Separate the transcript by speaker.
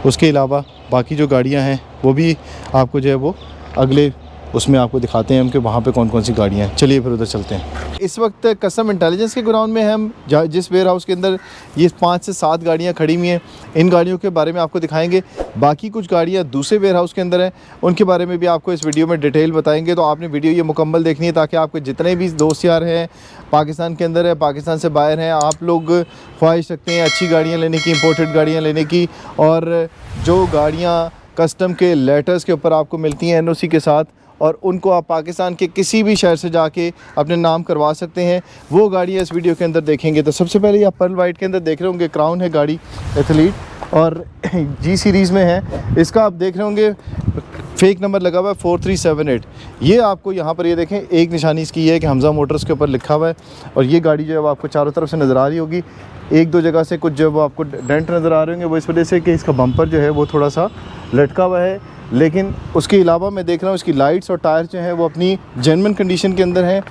Speaker 1: उसके अलावा बाकी जो गाड़ियाँ हैं वो भी आपको जो है वो अगले उसमें आपको दिखाते हैं हम कि वहाँ पे कौन कौन सी गाड़ियाँ हैं। चलिए फिर उधर चलते हैं। इस वक्त कस्टम इंटेलिजेंस के ग्राउंड में हम जिस वेयर हाउस के अंदर ये 5 से 7 गाड़ियाँ खड़ी हुई हैं, इन गाड़ियों के बारे में आपको दिखाएंगे। बाकी कुछ गाड़ियाँ दूसरे वेयर हाउस के अंदर हैं, उनके बारे में भी आपको इस वीडियो में डिटेल बताएंगे। तो आपने वीडियो ये मुकम्मल देखनी है ताकि आपके जितने भी दोस्त यार हैं पाकिस्तान के अंदर है, पाकिस्तान से बाहर हैं, आप लोग ख्वाहिश रखते हैं अच्छी गाड़ियाँ लेने की, इंपोर्टेड गाड़ियाँ लेने की, और जो गाड़ियाँ कस्टम के लेटर्स के ऊपर आपको मिलती हैं NOC के साथ, और उनको आप पाकिस्तान के किसी भी शहर से जाके अपने नाम करवा सकते हैं, वो गाड़ियाँ इस वीडियो के अंदर देखेंगे। तो सबसे पहले आप पर्ल वाइट के अंदर देख रहे होंगे क्राउन है गाड़ी एथलीट, और G सीरीज़ में है। इसका आप देख रहे होंगे फेक नंबर लगा हुआ है 4378। ये आपको यहाँ पर ये देखें एक निशानी इसकी है कि हमज़ा मोटर्स के ऊपर लिखा हुआ है, और ये गाड़ी जो है वो आपको चारों तरफ से नज़र आ रही होगी। एक दो जगह से कुछ जो वो आपको डेंट नज़र आ रहे होंगे, वो इस वजह से कि इसका बम्पर जो है वो थोड़ा सा लटका हुआ है, लेकिन उसके अलावा मैं देख रहा हूँ इसकी लाइट्स और टायर जो हैं वो अपनी जेन्युइन कंडीशन के अंदर हैं।